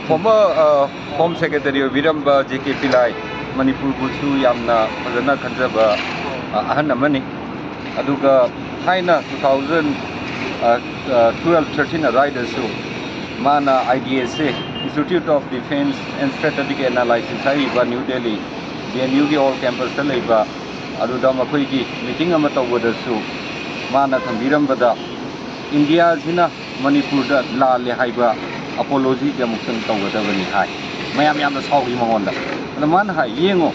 former Home Secretary of Viramba GK Pillai Manipur Busu Yamna Pazana Kanjaba Ahanamani Aduga Haina 2012-13 Riders Mana IDSA Institute of Defense and Strategic Analysis Haiba New Delhi DNU all campus Talaiba Aduda Makoigi meeting Amatawadasu Mana Tambirambada India Zina Manipur La Lehaiba apology the Muktan Tawadavani High. Mayam the Saudi Monda. The man high Yengo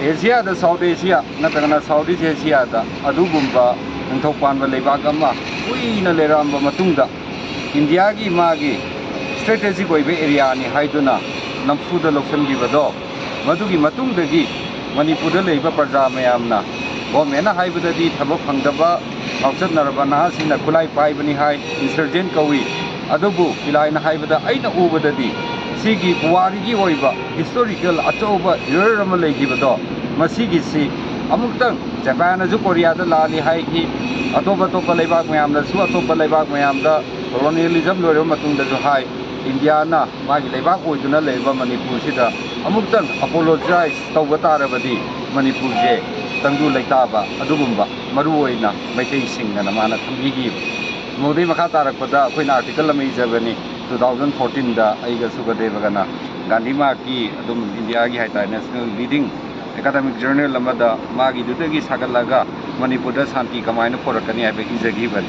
Asia, the South Asia, Natana Saudi Asia, the Adugumba, and Topan Valebagama, Queen Leramba Matunda, Indiagi Magi, strategic area ni Haiduna, Namfuda Lokan Givado, Madugi Matundagi, Manipur Labor Parzamayamna, Gomena Haibadi, Tabo Pangdaba, Outside Narabana, in the Kulai Paibani High, Insurgent Kawi. Adubu Pillai na haibada aina ubadadi sigi puwarigi oiba historical atoba yerama leigibado masigi si amuktang Japan azu Korea da lali haiki atoba topa leibak mayamda su atoba leibak mayamda colonialism loreba matungda ju hai India na magi leibak oiduna leiba Manipur sida amuktang apologize tawba tarabadi Manipur je tangdu leitaba adugumba maru oina maitai singna mana thambigi Modi Makata Pada, Queen article Amazabani, 2014, the Aiga Sukadevagana, Gandhi Maki, India Haita, National Leading Academic Journal Lamada, Magi Dutagi Sakalaga, Manipur Santi Kamina Porakani is a given.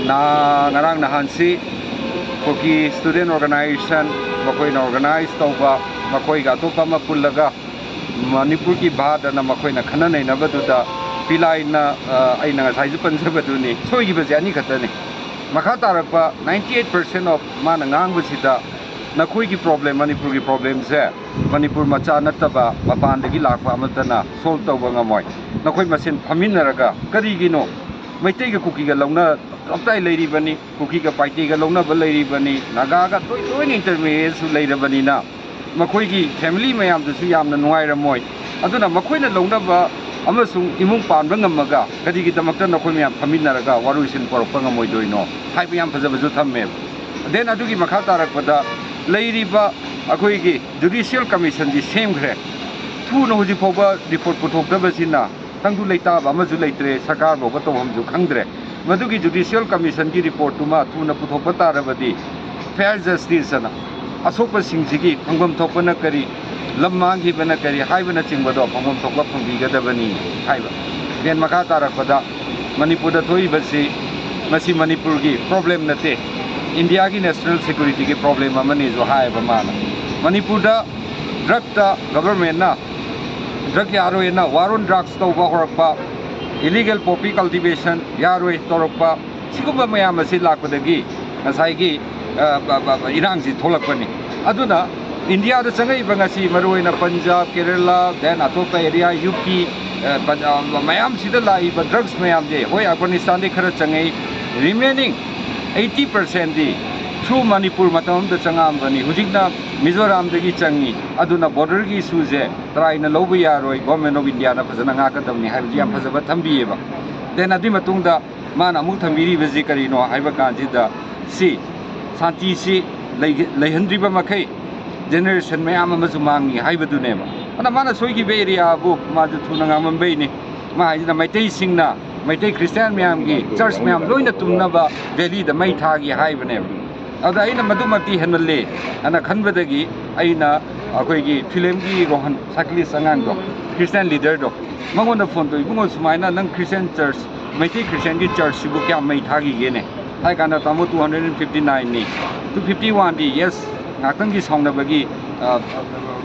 Na Narang Nahansi, Koki Student Organization, Makoina Organized Tova, Makoi Gatopa Mapulaga, Manipurki Baat and Makoina Kanana Navaduda. Pillai na aina size Panjabaduni, so he was Yanni Katani. Makata 98% of Manangang Visita, Nakuiki problem, Manipuri problems there. Manipur Machana Taba, Mapan the Gila, Matana, Salt Wangamoy. Nakoi Masin Paminaraga, Karigino, may take a cookie alona, Optai Lady Bunny, cookie a Paitiga Lona Lady Bunny, Nagaga, doing intermediates later Banina. Makoigi, family may have the Siam and Noira Moy. Aduna Makoina Lonaba. Amasung imung panbangamaga kadigi tamakta nakoyam paminaraga waruisin porpanga moidoino haipyam fajabazu thamme then adugi makhata rakpada leiriba akoigi judicial commission ji semgre thu no huji phoba report puthokdabasina tangdu leita amaju leitre sarkar boga to hamju khangdre madugi judicial commission ki report tuma thu na puthokpa tarabadi fair justice ana asopa singjigi phangam thopana kari Lammangi Banakari, Haibana Chimbado, Pamon Toka from Vigadabani, Haiba. Then Makata Rapada, Manipur Toibasi, Masi Manipurgi, problem Nate, Indiagi national security problem, Amani is Ohio Mana. Manipurda, Drakta, government na, Drak Yaroena, Warun drugs to Wahorpa, illegal poppy cultivation, Yarwe Toropa, Sikuba Mayamasi Lakudagi, Asagi, Iranzi Tolapani. Aduna. India the Sangai Bangasi, Maruina, Punjab, Kerala, then Atopa area, UP, Mayam Sidala, but drugs Mayam Day, Hoy Afghanistan, Karachangai, remaining 80% through Manipur Matam, the Changambani, Hujigna, Mizoram, the Gichangi, Aduna Bordergi Suze, Traina Lobia, government of India, Pazanaka, Haviam Pazabatambieva. Then Adimatunda, Mana Mutamiri, Vizikarino, Ivakanjida, C. Santi C. Lehendriba Makai. Generation may Amazumangi, Haibadunema. And a man of Soiki area book, Madutunangam Bani, my tasting na, my take Christian Miamgi, Church Miam, Loina Tunaba, Veli, the Maitagi, Haibanem. Other Aina Madumati Henale, and a Convedagi, Aina, Akoigi, Filemgi, Rohan, Sakli Sangango, Christian leader, Mangona Fondo, Bungos Mina, non Christian Church, my take Christian Church, Sibuka, Maitagi Gene. I can Tamu 259, 251, yes. Nakangi Songnabagi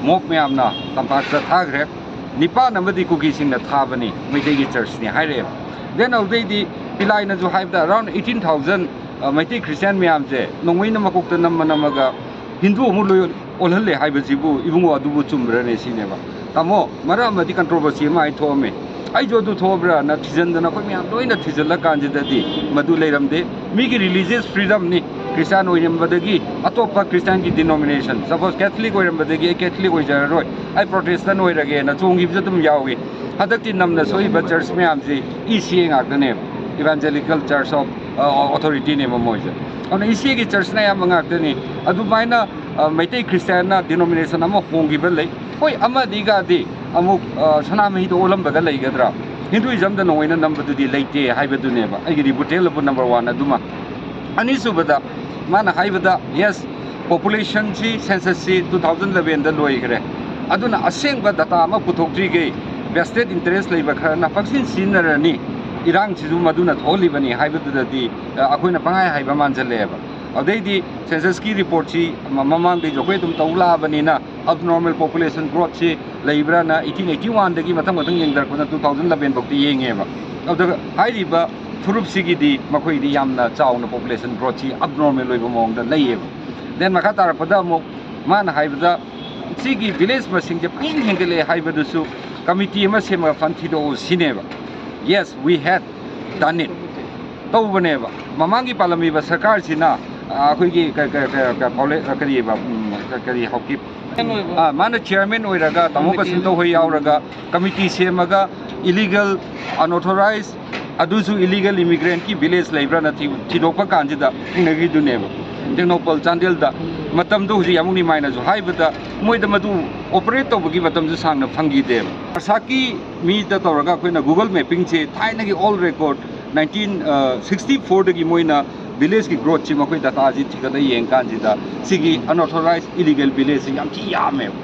Mok Miamna, Tampaka Tagre, Nipa Namadi cookies in the Tabani, Maitegi Church, the High. Then already Pillai to have around 18,000 Maiti Christian Miamje, Nongwina Makukta Namanamaga, Hindu Mulu, Olale Haibazibu, Ibumo Adubu Chumbrane Cinema. Tamo, Maramadi controversy, my told me. I do to Tobra, not Tizen, the Nakomiam, doing the Tizela candidate, Maduleram de, Miki religious freedom ni. Christian William Badagi, Atopa Christian denomination. Suppose Catholic William Badagi, Catholic Roy. I Protestant way again, a tongue gives them Yawi. Hadaki Namna Soiba Church Miamzi, ECing at the name, Evangelical Church of Authority name of Moise. ꯑꯗꯨꯅ ꯏꯆꯦꯒꯤ ꯆꯔꯆꯅ ꯑꯌꯥꯝꯕ ꯉꯥꯛꯇꯅꯤ ꯑꯗꯨꯃꯥꯏꯅ Meitei ꯈ꯭ꯔꯤꯁꯇꯤꯌꯥꯟꯅ denomination ꯑꯃ ꯍꯣꯡꯈꯤꯕ ꯂꯩ ꯍꯣꯏ ꯑꯃꯗꯤꯒꯗꯤ ꯑꯃꯨꯛ ꯁꯅꯥꯃꯍꯤꯗ ꯑꯣꯜꯂꯝꯕꯒ ꯂꯩꯒꯗ꯭ꯔꯥ ꯍꯤꯟꯗꯨꯏꯖꯝꯗ ꯅꯣꯡꯃꯩꯅ ꯅꯝꯕꯗꯨꯗꯤ ꯂꯩꯇꯦ ꯍꯥꯏꯕꯗꯨꯅꯦꯕ ꯑꯩꯒꯤ ꯔꯤꯕꯨꯇꯦꯜꯕꯨ ꯅꯝꯕꯔ 1 ꯑꯗꯨꯃ ꯑꯅꯤꯁꯨꯕꯗ ꯃꯥꯅ ꯍꯥꯏꯕꯗ ꯌꯦꯁ ꯄꯣꯄꯨꯂꯦꯁꯟꯁꯤ ꯁꯦꯟꯁꯁꯁꯤ 2011ꯗ ꯂꯣꯏꯈ꯭ꯔꯦ ꯑꯗꯨꯅ ꯑꯁꯦꯡꯕ ꯗꯥꯇꯥ ꯑꯃ ꯄꯨꯊꯣꯛꯇ꯭ꯔꯤꯒꯩ ꯕꯦꯁꯇꯦꯠ ꯏꯟꯇꯔꯦꯁ ꯂꯩꯕ ꯈꯔꯅ ꯄꯪꯁꯤꯟ ꯁꯤꯖꯤꯟꯅꯔꯅꯤ ꯏꯔꯥꯡꯁꯤꯁꯨ ꯃꯗꯨꯅ ꯊꯣꯛꯍꯜꯂꯤꯕꯅꯤ ꯍꯥꯏꯕꯗꯨꯗꯗꯤ ꯑꯩꯈꯣꯏꯅ ꯄꯪꯍꯥꯏ ꯍꯥꯏꯕ ꯃꯥꯟꯖꯜꯂꯛꯑꯦꯕ ꯑꯗꯩꯗꯤ ꯁꯦꯟꯁꯁꯀꯤ ꯔꯤꯄꯣꯔꯠꯁꯤ ꯃꯃꯥꯡꯗꯩꯁꯨ ꯑꯩꯈꯣꯏ ꯑꯗꯨꯝ ꯇꯧ ꯂꯥꯛꯑꯕꯅꯤ나 abnormal population growthꯁꯤ ꯂꯩꯕ꯭ꯔꯥꯅ 1881ꯗꯒꯤ ꯃꯊꯪ ꯌꯦꯡꯗꯔꯛꯄꯗ 2011 ꯐꯥꯎꯗꯤ ꯌꯦꯡꯉꯦꯕ ꯑꯗꯨꯒ ꯍꯥꯏꯔꯤꯕ ꯐꯨꯔꯨꯞꯁꯤꯒꯤꯗꯤ ꯃꯈꯣꯏꯗꯤ ꯌꯥꯝꯅ ꯆꯥꯎꯅ population growthꯁꯤ abnormal ꯑꯣꯏꯕ ꯃꯑꯣꯡꯗ ꯂꯩꯌꯦꯕ then ꯃꯈꯥ ꯇꯥꯔꯛꯄꯗ ꯑꯃꯨꯛ ꯃꯥꯅ ꯍꯥꯏꯕꯗ ꯁꯤꯒꯤ ꯚꯤꯂꯦꯖ ꯃꯁꯤꯡꯁꯦ ꯄꯪꯍꯦꯟ ꯍꯦꯟꯒꯠꯂꯛꯑꯦ ꯍꯥꯏꯕꯗꯨꯁꯨ ꯀꯃꯤꯇꯤ ꯑꯃ ꯁꯦꯝꯃꯒ ꯐꯟ ꯊꯤꯗꯣꯛꯎ ꯁꯤꯅꯦꯕ yes we had done it ꯇꯧꯕꯅꯦꯕ ꯃꯃꯥꯡꯒꯤ ꯄꯥꯜꯂꯝꯃꯤꯕ ꯁꯔꯀꯥꯔꯁꯤꯅ ꯑꯩꯈꯣꯏꯒꯤ ꯀꯔꯤ ꯍꯧꯀꯤ ꯃꯥꯅ ꯆꯤꯌꯔꯃꯦꯟ ꯑꯣꯏꯔꯒ ꯇꯥꯃꯣ ꯀꯁꯟꯇ ꯍꯣꯏ ꯌꯥꯎꯔꯒ ꯀꯃꯤꯇꯤ ꯁꯦꯝꯃꯒ ꯏꯂꯤꯒꯜ ꯑꯟꯑꯣꯊꯣꯔꯥꯏꯖ ꯑꯗꯨꯁꯨ ꯏꯂꯤꯒꯜ ꯏꯃꯤꯒ꯭ꯔꯦꯟꯠꯀꯤ ꯚꯤꯂꯦꯖ ꯂꯩꯕ꯭ꯔꯥꯅ ꯊꯤꯗꯣꯛꯄ ꯀꯥꯟꯁꯤꯗ ꯊꯦꯡꯅꯈꯤꯗꯨꯅꯦꯕ ꯇꯦꯡꯅꯧꯄꯜ ꯆꯥꯟꯗꯦꯜꯗ ꯃꯇꯝꯗꯣ ꯍꯧꯖꯤꯛ ꯌꯥꯝ ꯅꯤꯃꯥꯏꯅꯁꯨ ꯍꯥꯏꯕꯗ ꯃꯣꯏꯗ ꯃꯗꯨ ꯑꯣꯄꯔꯦꯠ ꯇꯧꯕꯒꯤ ꯃꯇꯝꯁꯨ ꯁꯥꯡꯅ ꯐꯪꯈꯤꯗꯦꯕ ꯄ꯭ꯔꯁꯥꯛꯀꯤ ꯃꯤꯗ ꯇꯧꯔꯒ ꯑꯩꯈꯣꯏꯅ ꯒꯨꯒꯜ ꯃꯦꯞꯄꯤꯡꯁꯦ ꯊꯥꯏꯅꯒꯤ ꯑꯣꯜ ꯔꯦꯀꯣꯔꯠ 1964ꯗꯒꯤ ꯃꯣꯏꯅ ꯚꯤꯂꯦꯖꯀꯤ ꯒ꯭ꯔꯣꯠꯁꯤ ꯃꯈꯣꯏ ꯗꯥꯇꯥꯁꯤ ꯊꯤꯒꯠꯂ ꯌꯦꯡꯀꯥꯟꯁꯤꯗ ꯁꯤꯒꯤ ꯑꯟꯑꯣꯊꯣꯔꯥꯏꯖ ꯏꯂꯤꯒꯦꯜ ꯚꯤꯂꯦꯖꯁꯤ ꯌꯥꯝ ꯊꯤ ꯌꯥꯝꯃꯦꯕ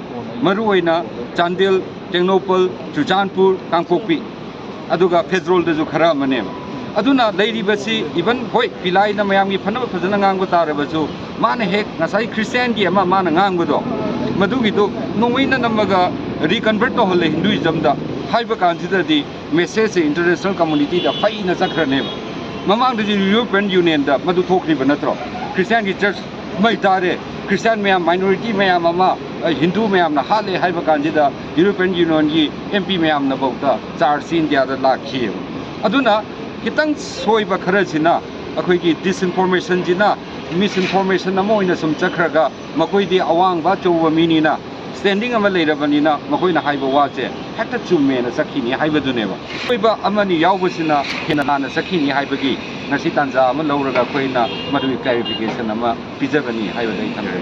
ꯃꯔꯨꯑꯣꯏꯅ ꯆꯥꯟꯗꯦꯜ ꯇꯦꯡꯅꯧꯄꯜ ꯆꯨꯔꯆꯥꯟꯄꯨꯔ ꯀꯥꯡꯄꯣꯛꯄꯤ ꯑꯗꯨꯒ ꯐꯦꯖꯔꯣꯜꯗꯁꯨ ꯈꯔ ꯑꯃꯅꯦꯕ ꯑꯗꯨꯅ ꯂꯩꯔꯤꯕꯁꯤ ꯏꯚꯟ ꯍꯣꯏ ꯄꯤꯂꯥꯏꯅ ꯃꯌꯥꯝꯒꯤ ꯐꯖꯅ ꯉꯥꯡꯕ ꯇꯥꯔꯕꯁꯨ ꯃꯥꯅ ꯍꯦꯛ ꯉꯁꯥꯏ ꯈ꯭ꯔꯤꯁꯇꯤꯌꯥꯟꯒꯤ ꯑꯃ ꯃꯥꯅ ꯉꯥꯡꯕꯗꯣ ꯃꯗꯨꯒꯤꯗꯣ ꯅꯣꯡꯃꯩꯅ ꯅꯝꯃꯒ ꯔꯤꯀꯟꯚꯔꯠ ꯇꯧꯍꯜꯂꯦ ꯍꯤꯟꯗꯨꯏꯖꯝꯗ ꯍꯥꯏꯕ ꯀꯥꯟꯁꯤꯗꯗꯤ ꯃꯦꯁꯦꯖꯁꯦ ꯏꯟꯇꯔꯅꯦꯁꯅꯦꯜ ꯀꯝꯃꯨꯅꯤꯇꯤꯗ ꯐꯩꯅ ꯆꯠꯈ꯭ꯔꯅꯦꯕ ꯃꯃꯥꯡꯗꯁꯨ ꯌꯨꯔꯣꯄꯤꯌꯟ ꯌꯨꯅꯤꯌꯟꯗ ꯃꯗꯨ ꯊꯣꯛꯈ꯭ꯔꯤꯕ ꯅꯠꯇ꯭ꯔꯣ ꯈ꯭ꯔꯤꯁꯇꯤꯌꯥꯟꯒꯤ ꯆꯔꯆ ꯃꯩ ꯇꯥꯔꯦ ꯈ꯭ꯔꯤꯁꯇꯤꯌꯥꯟ ꯃꯌꯥꯝ ꯃꯥꯏꯅꯣꯔꯤꯇꯤ ꯃꯌꯥꯝ ꯑꯃ ꯍꯤꯟꯗꯨ ꯃꯌꯥꯝꯅ ꯍꯥꯠꯂꯦ ꯍꯥꯏꯕ ꯀꯥꯟꯁꯤꯗ ꯌꯨꯔꯣꯄꯤꯌꯟ ꯌꯨꯅꯤꯌꯟꯒꯤ MP ꯃꯌꯥꯝꯅꯐꯥꯎꯗ ꯆꯥꯔꯖꯁꯤ ꯏꯟꯗꯤꯌꯥꯗ ꯂꯥꯛꯈꯤꯑꯕ ꯑꯗꯨꯅ खितंग सोइबा खरसिना अखोइगी डिसइनफॉर्मेशनजिना मिसइनफॉर्मेशन अमा ओइना सुम चखरगा मकोइदी अवांगबा चौबा मीनिना स्टैंडिंग अमा लेरबनिना मकोइना हाइबा वाचे हेक्टा चुमेना सखिनी हाइबदुनेबा सोइबा अमानी यावबसिना हेना नाना सखिनी हाइबगी ngasi tanja ama lauraga khoina madu clarification ama pijabani haibadai thamre